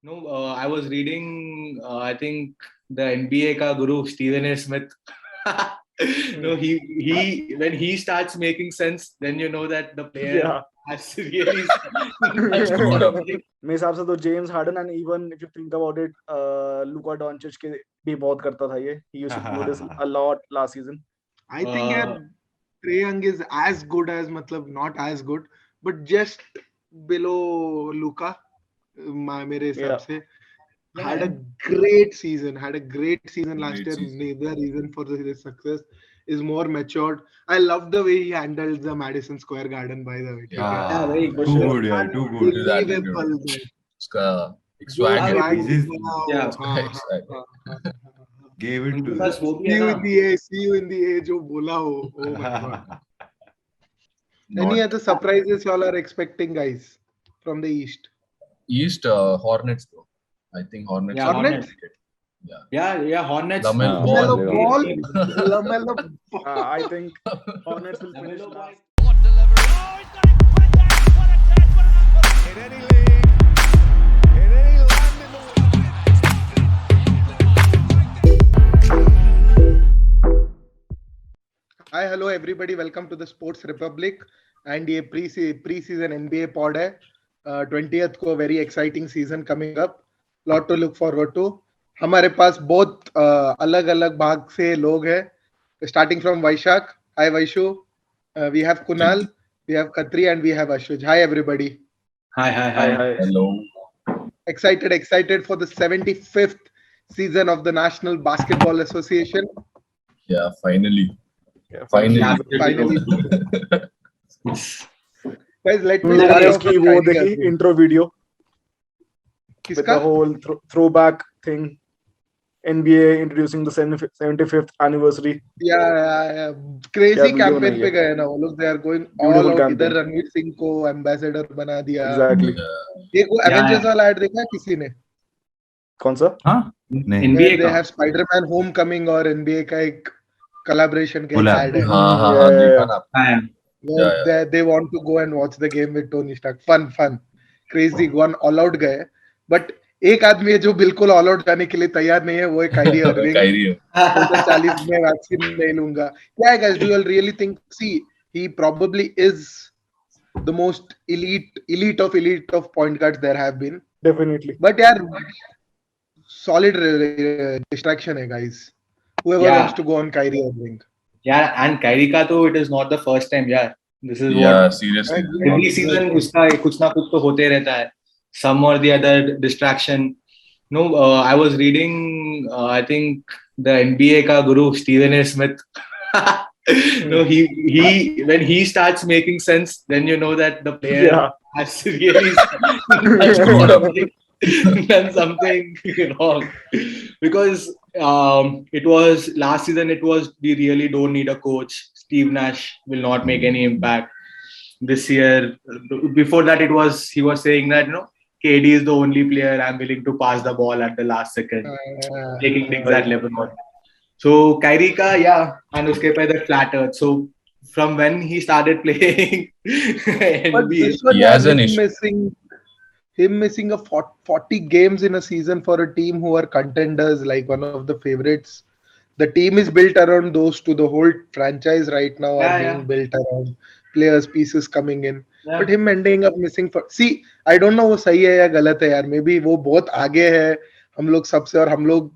No, I was reading. I think the NBA ka guru Stephen A. Smith. No, he when he starts making sense, then you know that the player Yeah. has really. Screwed up. मेरे हिसाब से तो James Harden and even if you think about it Luka Doncic के भी बहुत करता था ये. He used to do this a lot last season. I think yeah, Trae Young is as good as not as good, but just below Luka. मेरे हिसाब Yeah. से had a great season. Had a great season last Great year. season. The reason for his success is more matured. I love the way he handled the Madison Square Garden. By the way, Yeah, very good. Too good, yeah, too good. His Unbelievable. attitude. उसका एक जो swag है. swag This is- था, Yeah. हाँ, उसका एक हाँ, swag. हाँ, हाँ, हाँ. Gave it to उनके them. पास वो भी See है you ना. in the A. See you in the A. जो बोला हो. Oh my god. Any Not other surprises y'all are expecting, guys, from the East? East Hornets though. I think Hornets. Yeah, are Hornets? gonna get it. Yeah. Yeah, Hornets. Lamelo LaMelo Ball. Ball. LaMelo Ball. I think Hornets will finish LaMelo Ball. last. What delivery? Oh, he's got it. What a catch! What a catch! What an unbelievable. In any league, in any land in the world. Hi, hello everybody. Welcome to the Sports Republic. And ये pre-season NBA pod है. 20th को very exciting season coming up. Lot to look forward to. हमारे पास बहुत अलग-अलग भाग से लोग हैं. Starting from Vaishak. Hi Vaishu. We have Kunal. We have Khatri and we have Ashuj. Hi everybody. Hi. Hi. Hello. Excited for the 75th season of the National Basketball Association. Yeah, finally. Yeah, Finally. Finally. Guys, let me मैंने start off इसकी with वो Kyrie देखी Irving. intro video with किसका? the whole throwback thing. NBA introducing the 75th anniversary. Yeah. Crazy क्या video campaign बनाई पे है. गए ना वो लोग. They are going Beautiful all out. campaign. इधर रणवीर सिंह को ambassador बना दिया. Exactly. एक वो Avengers वाला ad देखा किसी ने? कौन सा? हाँ? नहीं. NBA Where they का. have Spider-Man Homecoming और NBA का एक collaboration का एक Collab. ad है. हाँ, Yeah. देखा ना. हाँ. Where they want to go and watch the game with Tony Stark. Fun. Crazy. One all out गए. But एक आदमी है जो बिल्कुल ऑल आउट जाने के लिए तैयार नहीं है, वो है कायरी अर्विंग. Kyrie. 40 में वैक्सीन नहीं लूंगा. क्या है guys, do you all really think, see, he probably is the most elite of point guards there have been. Definitely. But यार solid distraction है guys. Whoever Yeah. wants to go on Kyrie Irving. Yeah, and Kyrie का तो it is not the first time. Yeah, this is Yeah, what seriously. every season उसका कुछ ना कुछ तो होते रहता है. Some or the other distraction. No, I was reading. I think the NBA ka guru Stephen A. Smith. No, he when he starts making sense, then you know that the player Yeah. has really Screwed up. done something wrong. Because it was last season. It was we really don't need a coach. Steve Nash will not make any impact. This year, before that, he was saying that KD is the only player I'm willing to pass the ball at the last second, taking things at LeBron. So Kyrie ka, yeah, and uske pe the flat earth. So from when he started playing But NBA, this one He has an him issue. missing a 40 games in a season for a team who are contenders, like one of the favorites. The team is built around those two. The whole franchise right now are being built around players, pieces coming in. Yeah. But him ending up missing for, see, I don't know वो सही है या गलत है यार. Maybe वो बहुत आगे है हम लोग सबसे, और हम लोग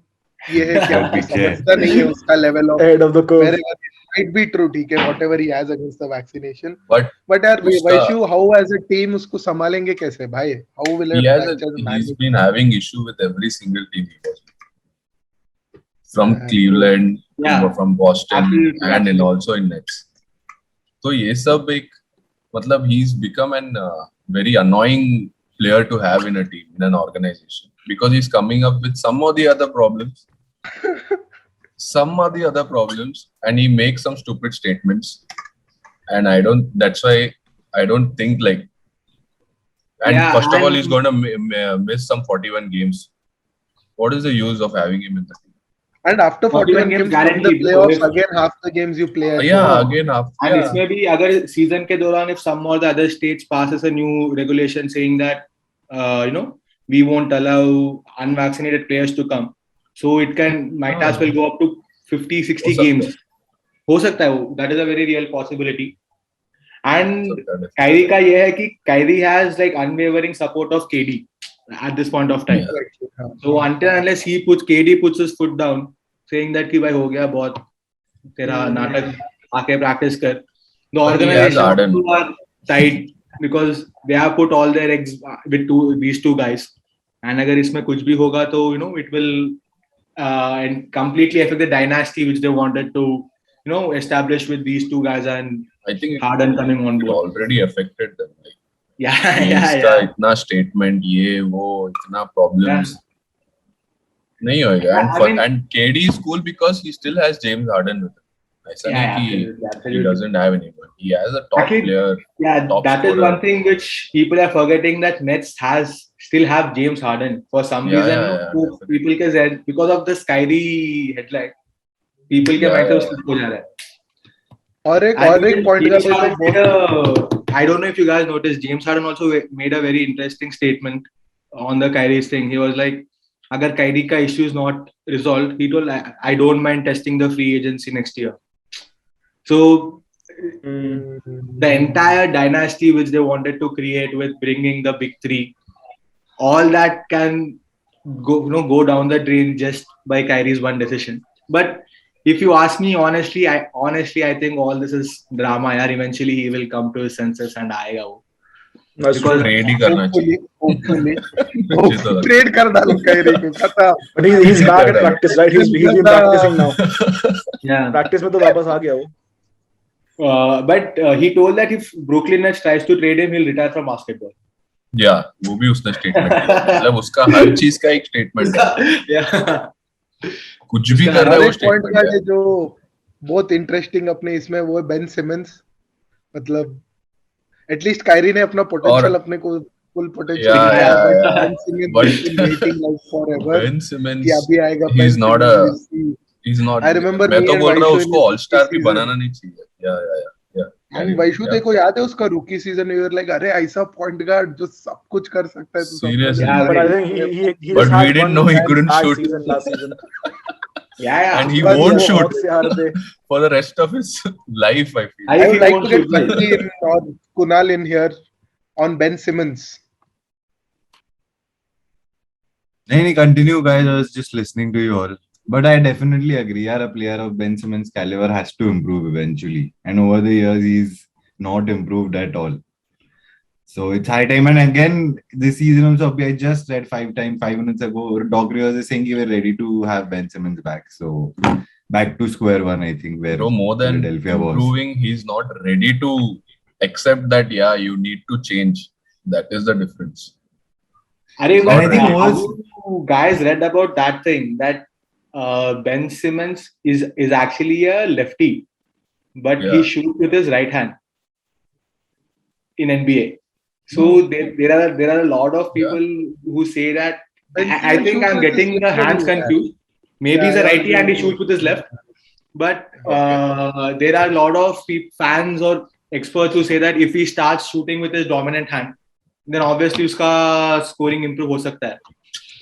ये है कि हमको पीछे है. समझता नहीं है उसका level of Ahead of the curve. wherever it might be true. ठीक है, whatever he has against the vaccination. But यार उसका- Vaishu, how as a team उसको संभालेंगे कैसे भाई? How will a franchise he's manage? been having issue with every single team he was with. From Cleveland, Yeah. from Boston, Absolutely. and in also in Nets. तो ये सब एक मतलब he's become an very annoying player to have in a team, in an organization, because he's coming up with some of the other problems, and he makes some stupid statements, and that's why I don't think like, and Yeah, first of all, and- he's going to miss some 41 games. What is the use of having him in the team? And after 41 games from the guaranteed, playoffs, so again half the games you play. at Yeah, home. again half. And Yeah. इसमें भी अगर season के दौरान if some or the other states passes a new regulation saying that we won't allow unvaccinated players to come. So it might as well go up to 50, 60 हो सकता games. है. हो सकता है वो. That is a very real possibility. And सकता है. Kyrie का ये है कि Kyrie has like unwavering support of KD at this point of time. Yeah. So until unless KD puts his foot down, saying that कि भाई हो गया बहुत तेरा नाटक आके practice कर. The But he has Harden. organization are tight because they have put all their eggs with these two guys. And अगर इसमें कुछ भी होगा तो it will and completely affect the dynasty which they wanted to establish with these two guys and I think Harden coming on it board. already affected them. Like, Yeah. इसका इतना statement ये वो इतना problems नहीं होएगा. And KD is cool because he still has James Harden with him. ऐसा नहीं कि he doesn't have anyone. He has a top Actually, player. Yeah, top that is scorer. one thing which people are forgetting, that Nets still have James Harden for some Yeah, reason. yeah, definitely. People के because of the Kyrie headline, people के mind से slip हो जा रहा है. और एक point James का Harden जो बहुत I don't know if you guys noticed, James Harden also made a very interesting statement on the Kyrie's thing. He was like, अगर Kyrie का issue is not resolved, he told, I don't mind testing the free agency next year. So the entire dynasty which they wanted to create with bringing the big three, all that can go down the drain just by Kyrie's one decision. But if you ask me honestly, I think all this is drama. यार, eventually he will come to his senses and आएगा वो. Because Trade ही करना चाहिए. hopefully trade कर डालो Kyrie को खत्म. But he's back at practice, right? He's been practicing now. yeah. Practice में तो वापस आ गया वो. But he told that if Brooklyn Nets tries to trade him, he'll retire from basketball. Yeah, वो भी उसने statement किया. मतलब उसका हर चीज का एक statement है. Yeah. कुछ भी कर रहा है वो एक point statement का है. ये जो बहुत interesting अपने इसमें वो है Ben Simmons. मतलब एटलीस्ट कायरी ने अपना पोटेंशियल अपने को फुल पोटेंशियल दिखाया. Ben Simmons has been waiting like forever. Ben Simmons, कि अभी आएगा. he's not a He's not. I remember मैं me तो and बोल रहा हूँ Vaishu उसको in ऑल स्टार भी season. बनाना नहीं चाहिए. Yeah. एंड वैशु देखो याद है उसका रूकी सीजन में लाइक अरे ऐसा पॉइंट गार्ड जो सब कुछ कर सकता है. Seriously. Yeah, But I think he But just we had didn't one know he bad couldn't shoot. season last season. Yeah. And he But won't वो shoot से हार थे. for the rest of his life, I feel. I would he like won't to get shoot well. Santi in or Kunal in here on Ben Simmons. नहीं, continue guys. I was just listening to you all. But I definitely agree. यार, a player of Ben Simmons' caliber has to improve eventually. And over the years, he's not improved at all. So it's high time. And again, this season also, I just read 5 minutes ago, Doc Rivers is saying we're ready to have Ben Simmons back. So back to square one, I think, where Bro, more than Philadelphia was. improving, he's not ready to accept that, yeah, you need to change. That is the difference. I think also- you guys read about that thing, that Ben Simmons is actually a lefty, but he Yeah. shoots with his right hand in NBA. So there are a lot of people who say that. Ben I Simmons think shoots I'm with getting his the left hands hand. confused. Maybe he's a righty and he shoots with his left. But there are a lot of fans or experts who say that if he starts shooting with his dominant hand, then obviously उसका scoring improve हो सकता है.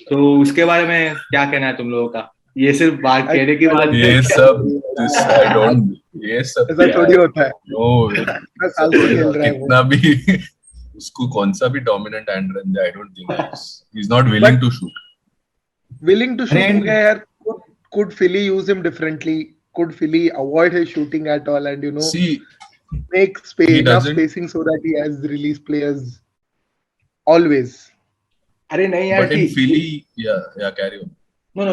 तो उसके बारे में क्या कहना है तुम लोगों का? ये सिर्फ बात कहने की बात ये सब, this I don't, ये सब ऐसा थोड़ी होता है. No, इतना साल से खेल रहा है वो. कितना भी उसको कौन सा भी dominant hand रन जाए, I don't think he's not willing to shoot. Willing to shoot And- हो गया यार. Could Philly use him differently? Could Philly avoid his shooting at all and See, make space He enough doesn't- spacing so that he has release players always? अरे नहीं यार. but in Philly, yeah, carry on. No,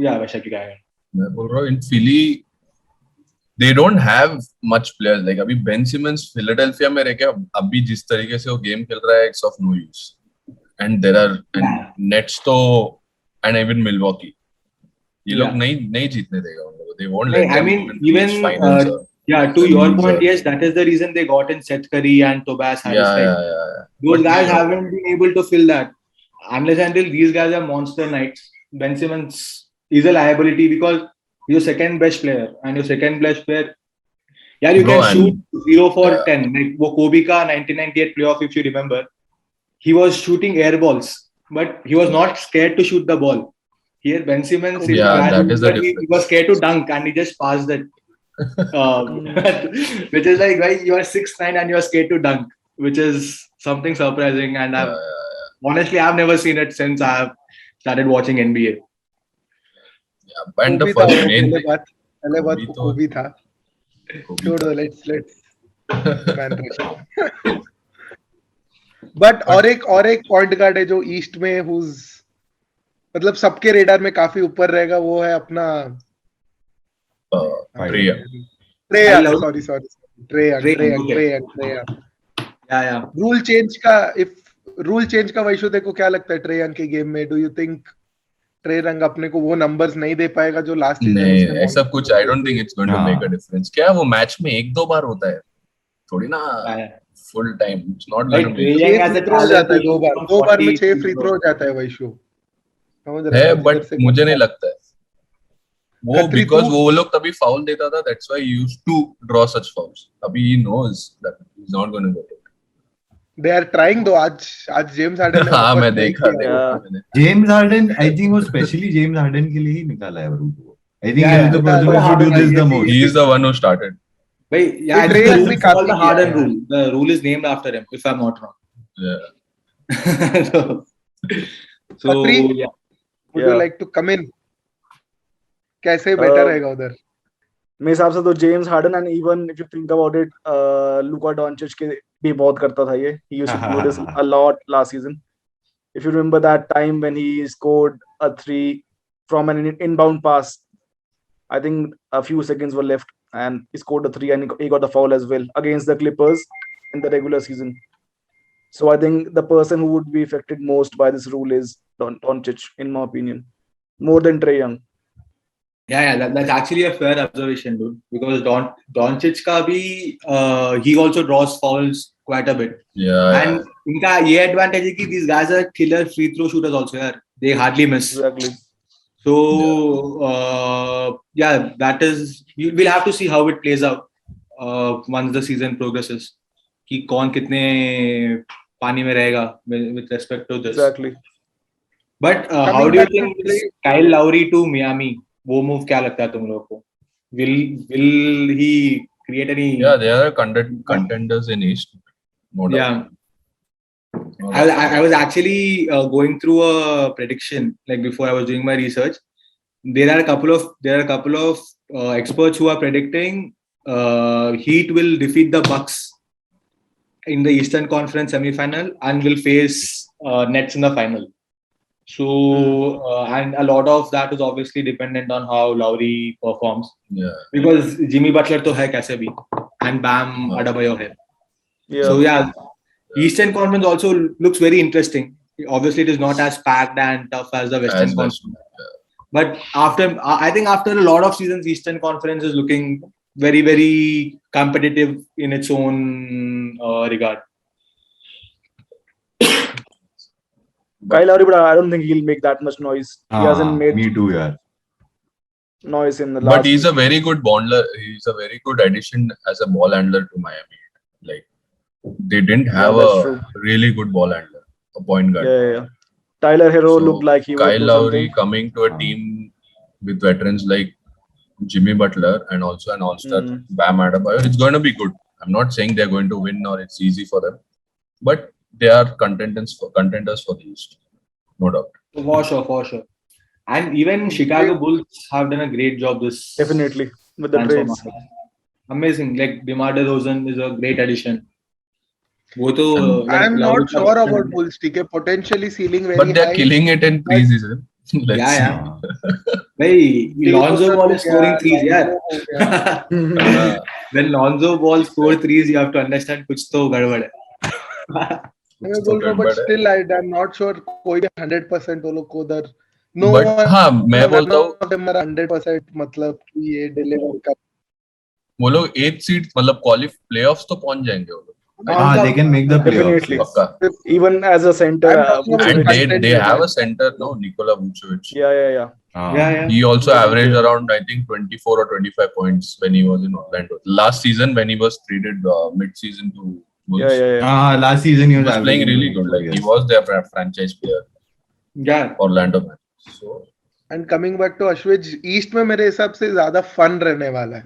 yeah, वैसा क्या है? मैं बोल रहा हूँ in Philly, they don't have much players. Like अभी Ben Simmons Philadelphia में रह के अभी जिस तरीके से वो गेम खेल रहा है, it's of no use. And there are Nets तो and even Milwaukee. ये लोग नहीं जीतने देगा उन लोगों. They won't let I them mean, reach even finals or- yeah, to your Loser. point, yes, that is the reason they got in Seth Curry and Tobias Harris. yeah. Those But guys yeah. haven't been able to fill that. Unless until these guys are monster nights, Ben Simmons is a liability because he's your second best player, and your second best player, yeah, you Bro, can and- shoot 0 for Yeah. 10. Like वो Kobe का 1998 playoff, if you remember, he was shooting air balls but he was not scared to shoot the ball. Here, Ben Simmons, if you Yeah, ask that him, is the he difference. was scared to dunk and he just passed it. Which is like, why you are 6'9" and you are scared to dunk, which is something surprising. And Yeah, I've honestly, I've never seen it since I've started watching NBA. yeah. And the Kobe था first वो, main पहले बात Kobe वो तो- कोबी था. Kobe छोड़ था. दो, let's man rush. But और एक पॉइंट गार्ड है जो ईस्ट में who's मतलब सबके रेडार में काफी ऊपर रहेगा, वो है अपना Trey Young. Tray I young. love- sorry Trae Young, okay. Tray young. Yeah, yeah. Rule change का वैशु देखो, क्या लगता है ट्रे यंग के गेम में? Do you think tray young अपने को वो नंबर्स नहीं दे पाएगा जो लास्ट सीजन नहीं, उसने ऐसा कुछ I don't think it's going to हाँ. Make a difference. क्या वो मैच में 1-2 बार होता है, थोड़ी ना Yeah, yeah. Full time. It's not Like, going to Trae make. Young 6 has free a throw हो जाता है, talent दो बार में 6 40 फ्री थ्रो हो जाता है वैशु. समझ रहे है, हो? बट इधर से मुझे नहीं लगता है वो, 33 बिकॉज वो लोग तभी फाउल देता था. That's why he used to draw such fouls. अभी ही knows that he is not going to get it. They are trying though. आज जेम्स हार्डन ने हाँ, वापस मैं try देखा किया. Yeah. मैंने. James Harden, I think वो specially James Harden के लिए ही निकाला है रूल को. I think Yeah, he is the yeah. person who should do this the most. He is the one who started. Wait, yeah, I Trae think the Young rule भी is called the काफी Harden किया है. rule. The rule is named after him, if I'm not wrong. Yeah. so Patri? yeah. Would you Yeah. like to come in? कैसे better Uh, रहेगा उधर? मेरे हिसाब से तो James Harden and even if you think about it Luka Doncic के भी बहुत करता था ये. He used to do this a lot last season. If you remember that time when he scored a 3 from an inbound pass, I think a few seconds were left and he scored a 3 and he got the foul as well against the Clippers in the regular season. So I think the person who would be affected most by this rule is Doncic, in my opinion, more than Trae Young. Yeah, that's actually a fair observation, dude. Because Doncic का भी he also draws fouls quite a bit. Yeah. And इनका ये advantage है कि these guys are killer free throw shooters also. यार, they hardly miss. Exactly. So yeah, that is. We'll have to see how it plays out once the season progresses. कि कौन कितने पानी में रहेगा with respect to this. Exactly. But how Coming do you back to think this Trae- Kyle Lowry to Miami? वो move क्या लगता है तुम लोगों को? Will he create any? Yeah, they are contenders in East. No doubt. Yeah. No doubt. I was actually going through a prediction like before I was doing my research. There are a couple of experts who are predicting Heat will defeat the Bucks in the Eastern Conference semifinal and will face Nets in the final. So and a lot of that is obviously dependent on how Lowry performs Yeah. because Jimmy Butler तो है कैसे भी and Bam Adebayo है. Yeah. So yeah, Eastern Conference also looks very interesting. Obviously, it is not as packed and tough as the Western As Conference. West. But I think after a lot of seasons, Eastern Conference is looking very, very competitive in its own regard. Kyle Lowry, but I don't think he'll make that much noise. He hasn't made Me too, यार. noise in the last. But he's a very good bowler. He's a very good addition as a ball handler to Miami. Like they didn't have that's a true. really good ball handler, a point guard. Yeah. Tyler Hero So, looked like he Kyle would do Lowry something. coming to a team with veterans like Jimmy Butler and also an all-star Bam Adebayo, it's going to be good. I'm not saying they're going to win or it's easy for them, but they are contenders for the East, no doubt. For sure. And even Chicago Bulls have done a great job this Definitely with the transfer trades. market. Amazing. Like DeMar DeRozan is a great addition. वो तो like, I'm not Lowry sure का- about Bulls. ठीक है, potentially ceiling very But they're high. killing it in preseason. Let's Yeah. see. Hey, Lonzo Ball is हो scoring गया, threes, yeah. हो गया. When Lonzo Ball score threes, you have to understand कुछ तो गड़बड़ है. मैं बोल रहा हूँ, but still I'm not sure कोई भी 100% वो लोग को उधर. No But one हाँ, मैं बोलता हूँ 100% मतलब कि ये deliver कर. वो लोग 8th सीड मतलब प्लेऑफ्स तो पहुंच जाएंगे वो लोग. They can make the playoffs. Definitely. पक्का. Even as a center. I'm talking about And Vucevic. they have a center, no, Nikola Vucevic. Yeah. Yeah. He also averaged around, I think, 24 or 25 points when he was in Orlando. Last season, when he was traded mid-season to Bulls, Yeah. Last season he he was was playing averaging really good. Like he 24 was their franchise player. Yeah. Orlando Magic. So and coming back to अश्विज, east में मेरे हिसाब से ज्यादा fun रहने वाला है.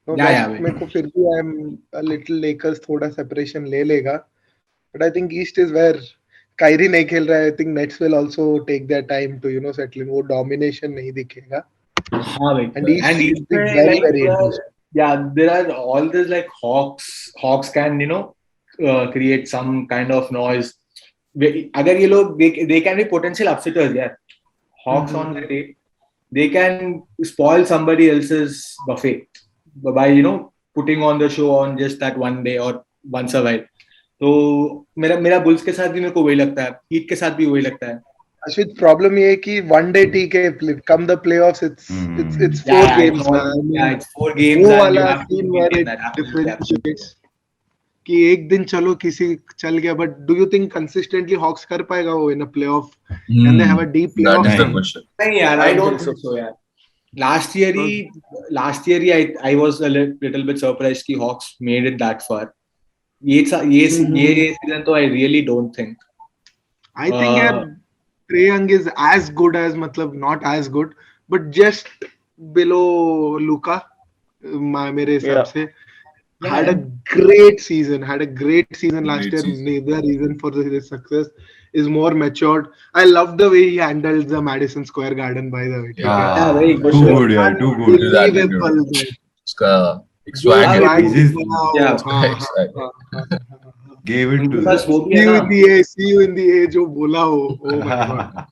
तो Yeah, वेस्ट yeah. में को फिर भी I am a little Lakers थोड़ा सेपरेशन ले लेगा, but I think east is where Kyrie नहीं खेल रहा है. I think Nets will also take their time to settle in. वो डोमिनेशन नहीं दिखेगा. हाँ, like, And East and seems East to be में, very, like, very interesting. yeah, there are all these like Hawks can create some kind of noise. अगर ये लोग they can be potential upsetters, yeah. Hawks on the tape, they can spoil somebody else's buffet by putting on the show on just that one day or once a while. तो मेरा bulls के साथ भी मेरे को वही लगता है, हीट के साथ भी वही लगता है. अश्वित, प्रॉब्लम ये है कि वन डे ठीक है, come the playoffs it's 4 games. Yeah, it's 4 games वो and you वाला have to scene maintain where that. It Absolutely, absolutely. Differentiates कि एक दिन चलो किसी चल गया, but do you think consistently Hawks कर पाएगा वो in a playoff? Can they have a deep that playoff? is the Nice. question. नहीं यार, I I don't don't think think so यार. Last year he I was a little bit surprised कि Hawks made it that far. ये season तो I really don't think. I think यार Trae Young is as good as, मतलब not as good, but just below Luka, मेरे हिसाब Yeah. से. Had a great season last Great year. season. The reason for his success is more matured. I love the way he handles the Madison Square Garden, by the way. Yeah, very good. Too good, yeah, too good. His attitude. Unbelievable. उसका एक swag है. Swag He's- wow. Yeah. हाँ, Swag. हाँ, हाँ. Gave it to बस them. वो भी See है you ना. in the A, see you in the A जो बोला हो. Oh my god.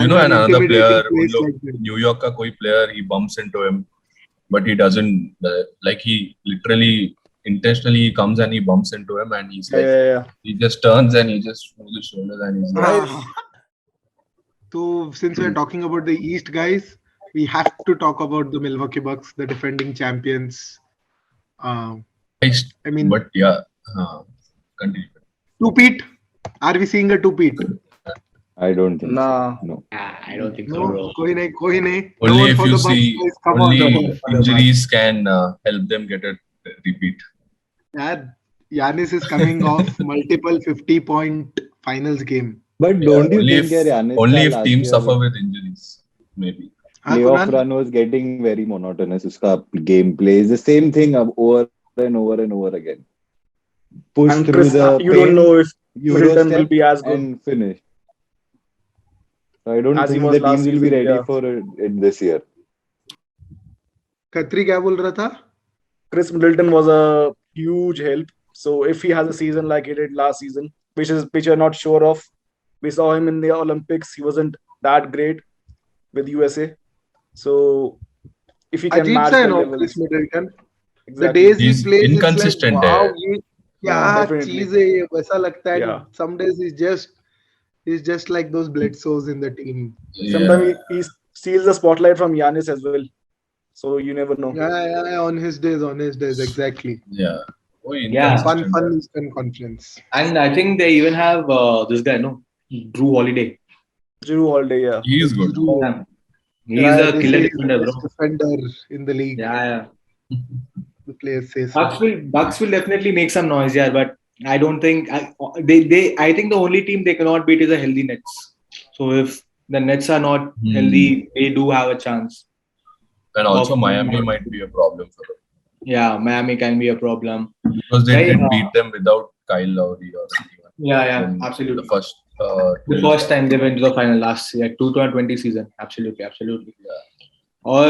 You know, And an another intimidating player, place उन like लोग that. New York का कोई player, he bumps into him, but he doesn't, like he literally, intentionally he comes and he bumps into him and he's like, Yeah. he just turns and he just moves his shoulders and he's like, So since we're talking about the East guys, we have to talk about the Milwaukee Bucks, the defending champions. I mean, but yeah, continue. two-peat. Are we seeing a two-peat? I don't think Nah. so. No. I don't think so, No, bro. कोई नहीं. Only Don't if for you the Bucks, see, guys. Come only on. injuries can help them get a repeat. Yeah, Giannis is coming off multiple 50-point finals game. But Yeah, don't you only think if, Giannis only का if last teams year suffer with injuries, maybe. हाँ, playoff Kunal? run was getting very monotonous. उसका gameplay is the same thing over and over and over again. Push And through Chris, the you paint, don't know if Middleton will Eurostep be as good. and finish. So I don't As he think was the last teams will be season, ready yeah. for it this year. Khatri क्या बोल रहा था? Chris Middleton was a huge help. So if he has a season like he did last season, which you're not sure of, we saw him in the Olympics. He wasn't that great with USA. So if he can अजीब match सा the है ना levels, Chris Middleton. The exactly. days he He's plays, inconsistent it's like, wow, है. ये क्या definitely. चीज है ये, वैसा लगता है. Yeah. Some days he's just like those Bledsoes in the team. Sometimes he steals the spotlight from Giannis as well. So you never know. Yeah, on his days, exactly. Yeah. Oh, Yeah. Fun inconsistent. Eastern Conference. And I think they even have this guy, no, Drew Holiday. Drew Holiday, yeah. He is good. Yeah. He's a They killer say he's the defender, bro. best defender in the league. Yeah. The players say so. Bucks will definitely make some noise, yeah, but I don't think I think the only team they cannot beat is the healthy Nets. So if the Nets are not healthy, they do have a chance. And also Okay. Miami might be a problem for them Yeah, Miami can be a problem. because they Right, did beat them without Kyle Lowry or anyone. Yeah, In absolutely. The first. The first time they went to the final last year, 2020 season. Absolutely. Or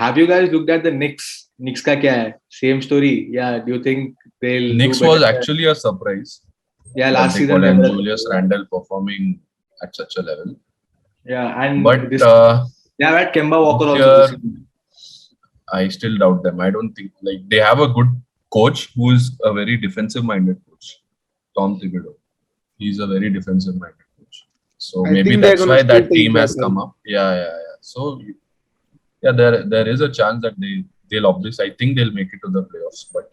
have you guys looked at the Knicks? Knicks का क्या है? Same story. Yeah. Do you think they'll? Knicks do was better? actually a surprise. Yeah, last They season. got they were- Julius Randle performing at such a level. Yeah, and But this, they have had Kemba Walker also. here- This season. I still doubt them. I don't think they have a good coach who is a very defensive-minded coach, Tom Thibodeau. He's a very defensive-minded coach. So I maybe think they're that's gonna why still that take team their has time. come up. Yeah. So yeah, there is a chance that they'll obviously. I think they'll make it to the playoffs, but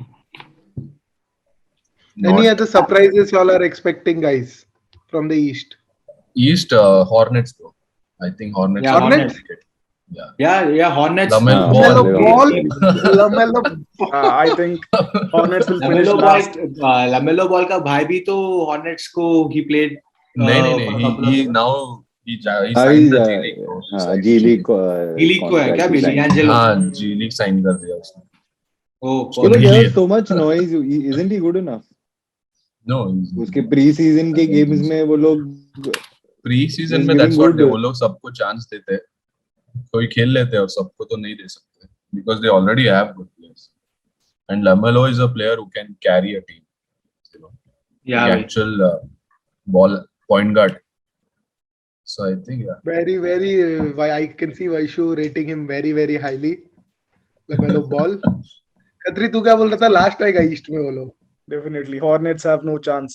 Any not other surprises y'all are expecting, guys, from the East? East. Hornets though. I think Hornets. Yeah, will Hornets? make it. Yeah. Yeah, Hornets. Lamelo LaMelo Ball. LaMelo Ball. I think Hornets will finish Lamelo last. Ball का भाई भी तो Hornets को he played for a नहीं, couple of he years. now he हाँ, signed he's, the G League. हाँ, G League G League को है क्या contract he Billy signed. Angelo? हाँ, G League sign कर दिया उसने. Oh, Yeah, but for there Really? was so much noise. Isn't he good enough? No, he's उसके pre-season के गेम्स में वो लोग प्री-सीजन he's में giving that's what good. वो लोग सबको चांस देते हैं. कोई खेल लेते हैं और सबको तो नहीं दे सकते because they already have good players. And Lamelo is a player who can carry a team. You know, yeah, the भाई. actual ball point guard. So I think yeah. Very. Why I can see Vaishu rating him very highly. LaMelo Ball. Khatri तू क्या बोल रहा था? Last आएगा east में वो लोग. Definitely. Hornets have no chance.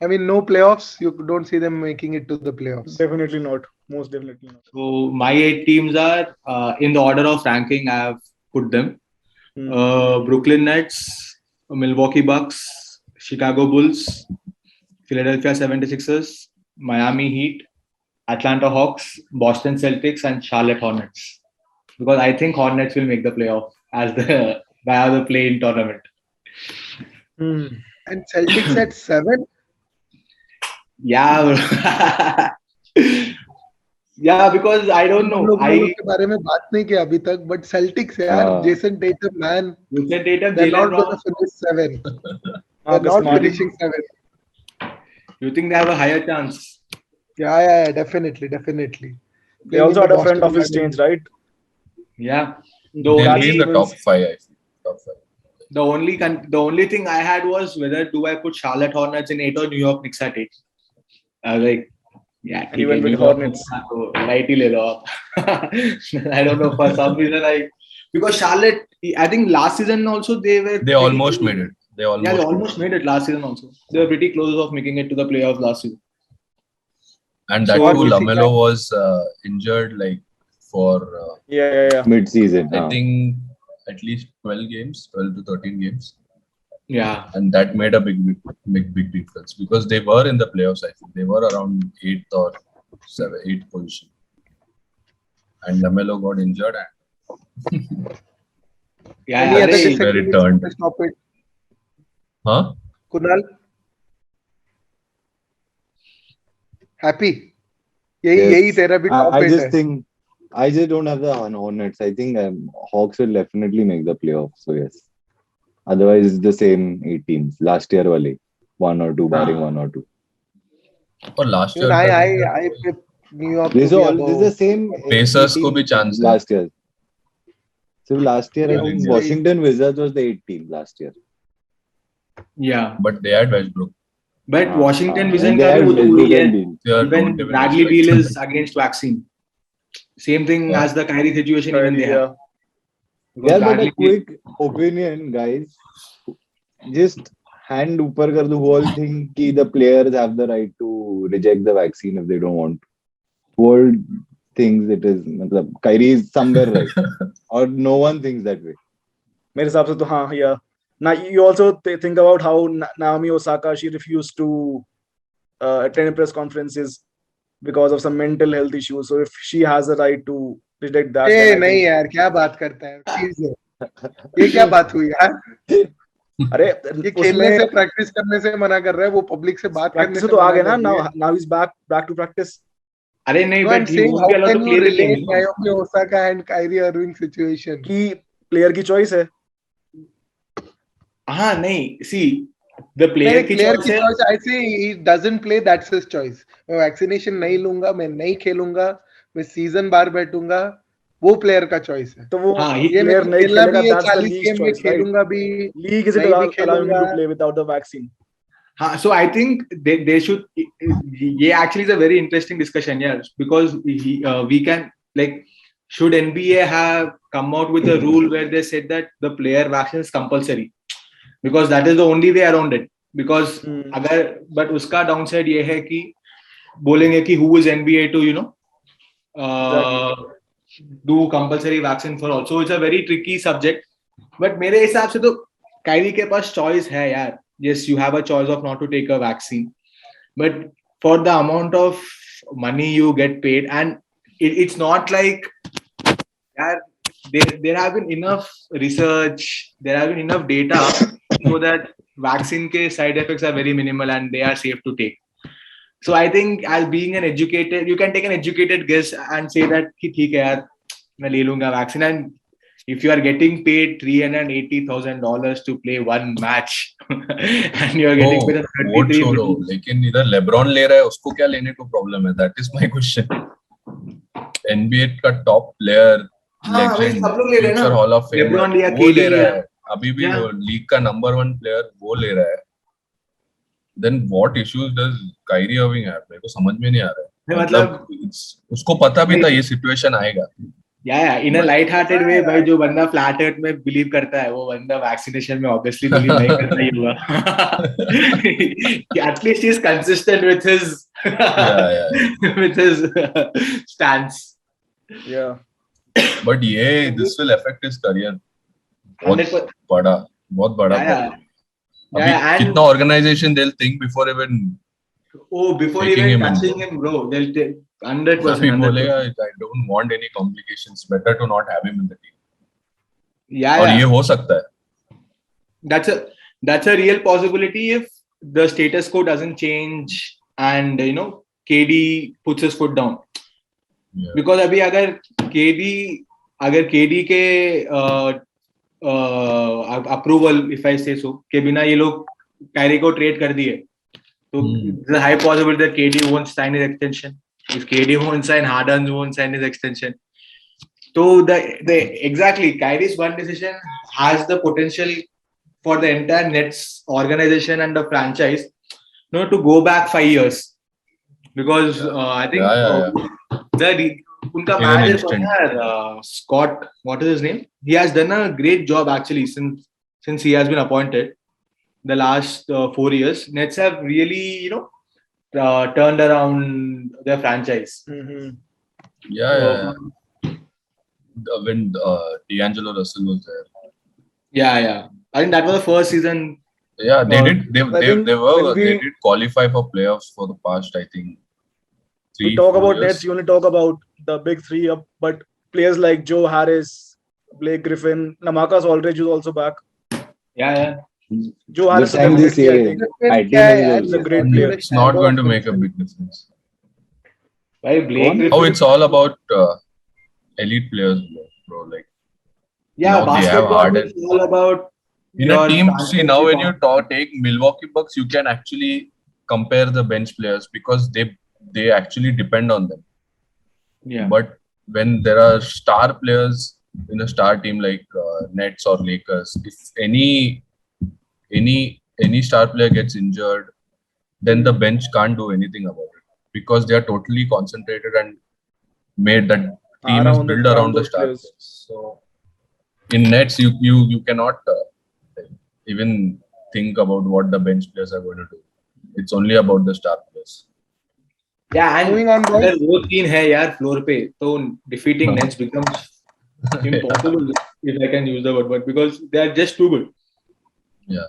I mean, no playoffs. You don't see them making it to the playoffs. Definitely not. Most definitely not. So my 8 teams are in the order of ranking. I have put them: Brooklyn Nets, Milwaukee Bucks, Chicago Bulls, Philadelphia 76ers, Miami Heat, Atlanta Hawks, Boston Celtics, and Charlotte Hornets. Because I think Hornets will make the playoff as via the play-in tournament. And Celtics at 7. Yeah. Yeah, because I don't हम know. लोग I के बारे में बात नहीं किया अभी तक, but Celtics यार, Jason Tatum man, Jason Tatum, they're not Jalen going to Brown. finish 7. They're Marcus not Smart. finishing 7. You think they have a higher chance? Yeah, definitely. They also had a friend of his change, right? Yeah. They'll be in the top 5. I feel. Top 5. The only thing I had was whether do I put Charlotte Hornets in 8 or New York Knicks at 8. I was like, yeah, And you went with New York Hornets. Knicks, light ही ले लो आप. I don't know, for some reason because Charlotte, I think last season also they They almost made it. They almost made it last season also. They were pretty close of making it to the playoffs last season. And that So too, basically- LaMelo was injured like for Yeah. Mid-season. I think at least 12 to 13 games. Yeah. And that made a big difference because they were in the playoffs. I think they were around 8th or 8th position, and LaMelo got injured. Yeah. Any other they- Where it disagreements on turned. this topic? Huh? Kunal? Happy? यही तेरा भी top I 8 just है. think I just don't have the Hornets. I think Hawks will definitely make the playoffs. So yes. Otherwise, it's the same 8 teams. Last year, wale 1 or 2, barring 1 or 2. Or last year, Even I picked New York This to is be all. This is above. the same. Pacers 8 को भी team chance है. last year. So last year, I Yeah, think yeah. Washington Wizards was the 8 team last year. Yeah. but they had Westbrook. But Washington And Wizards they का had भी वो तो Westbrook वही है. and Beal. They are Even don't even Bradley expect Beal them. is against vaccine. Same thing Yeah. as the Kyrie situation even they have. Yeah. Because Yeah, but a Bradley Beal- quick opinion, guys. Just hand ऊपर कर दो whole thing कि the players have the right to reject the vaccine if they don't want. World thinks it is, मतलब Kyrie is somewhere right, or no one thinks that way. मेरे हिसाब से तो हाँ, yeah. Now you also think about how Naomi Osaka, she refused to attend press conferences because of some mental health issues. So if she has a right to reject that, then I नहीं think- यार, क्या बात करता है? Please है. ये क्या बात हुई यार? अरे ये खेलने से प्रैक्टिस करने से मना कर रहा है, वो पब्लिक से बात करने प्रैक्टिस से तो आ मना गया ना. कर रही है. Now he's back to practice. अरे नहीं, No, I'm but he saying, won't how be allowed can to you play the relate game. Naomi Osaka and Kyrie Irving situation? कि प्लेयर की चॉइस है. हाँ नहीं, see the player की player choice की है. Choice, I say he doesn't play, that's his choice. मैं vaccination नहीं लूंगा, मैं नहीं खेलूंगा, मैं सीजन बार बैठूंगा, वो प्लेयर का चॉइस है. तो वो हाँ, ये प्लेयर मेरे को नहीं खेलना खेलेगा. भी है, That's the 40 league's गेम में choice, right? खेलूंगा भी. League isn't नहीं भी allowing him खेलूंगा. to play without the vaccine. हाँ, so I think they should. ये actually is a very interesting discussion, yeah, because we can like, should NBA have come out with a rule where they said that the player vaccine is compulsory, because that is the only way around it. Because अगर but उसका downside ये है कि बोलेंगे कि who is NBA to do compulsory vaccine for all. So it's a very tricky subject. But मेरे हिसाब से तो Kyrie के पास choice है यार. Yes, you have a choice of not to take a vaccine, but for the amount of money you get paid, and it's not like there have been enough research, there have been enough data so that vaccine ke side effects are very minimal and they are safe to take. So I think as being an educated, you can take an educated guess and say that कि ठीक है यार मैं ले लूंगा vaccine. And if you are getting paid $380,000 to play one match and you are getting paid वो 33 छोड़ो, million, लेकिन इधर लेब्रॉन ले रहा है, उसको क्या लेने को प्रॉब्लम है? That is my question. NBA का टॉप प्लेयर, हाँ वही लेजेंड, सब लोग ले रहे हैं फ्यूचर ना. हॉल ऑफ फेमर, LeBron लिया, वो KD ले रहा लिया. है. अभी भी Yeah. वो लीग का नंबर 1 प्लेयर वो ले रहा है. Then what issues does Kyrie Irving have? मेरे को समझ में नहीं आ रहा है. मतलब उसको पता भी था ये सिचुएशन आएगा. Yeah, in a light-hearted way, भाई जो बंदा flat earth में believe करता है, वो बंदा vaccination में obviously believe नहीं करता ही होगा. At least he's consistent with his with his stance. Yeah. But ये this will affect his career. 100%. बहुत बड़ा. Yeah. अभी Yeah, and- कितना organization they'll think before even Oh, before Taking even him in. touching him, bro, they'll take 100%. अभी 100%. बोलेगा I don't want any complications, better to not have him in the team. Yeah, और yeah. ये हो सकता है. That's a real possibility if the status quo doesn't change and KD puts his foot down. Yeah. Because अभी अगर KD के approval if I say so के बिना ये लोग कैरी को ट्रेड कर दिए तो there's a high possibility that KD won't sign his extension. If KD won't sign, Harden won't sign his extension. So the exactly Kyrie's one decision has the potential for the entire Nets organization and the franchise, to go back 5 years because I think उनका In an manager instant. Scott, what is his name? He has done a great job actually since he has been appointed. The last 4 years, Nets have really turned around their franchise. Mm-hmm. Yeah. When D'Angelo Russell was there. Yeah. I think that was the first season. Yeah, they did. I think They did qualify for playoffs for the past, I think. We talk 3-4 about years. Nets, you only talk about the big three, but players like Joe Harris, Blake Griffin, Namakas Aldridge is also back. Yeah. Joe Harris This time this definitely, I year, think. I think He's a great player. It's not going to make a big difference. Why Blake Griffin? Oh, it's all about elite players, bro. Like Yeah, now they have basketball Harden. is all about In a your team, see now when you franchise take Milwaukee Bucks, you can actually compare the bench players because they actually depend on them. Yeah. But when there are star players in a star team like Nets or Lakers, if any star player gets injured, then the bench can't do anything about it because they are totally concentrated and made that team is built around the star players. So in Nets, you cannot even think about what the bench players are going to do. It's only about the star players. Yeah, and Moving on, boys. अगर वो तीन है यार floor पे तो defeating Nets becomes impossible if I can use the word, but because they are just too good. Yeah.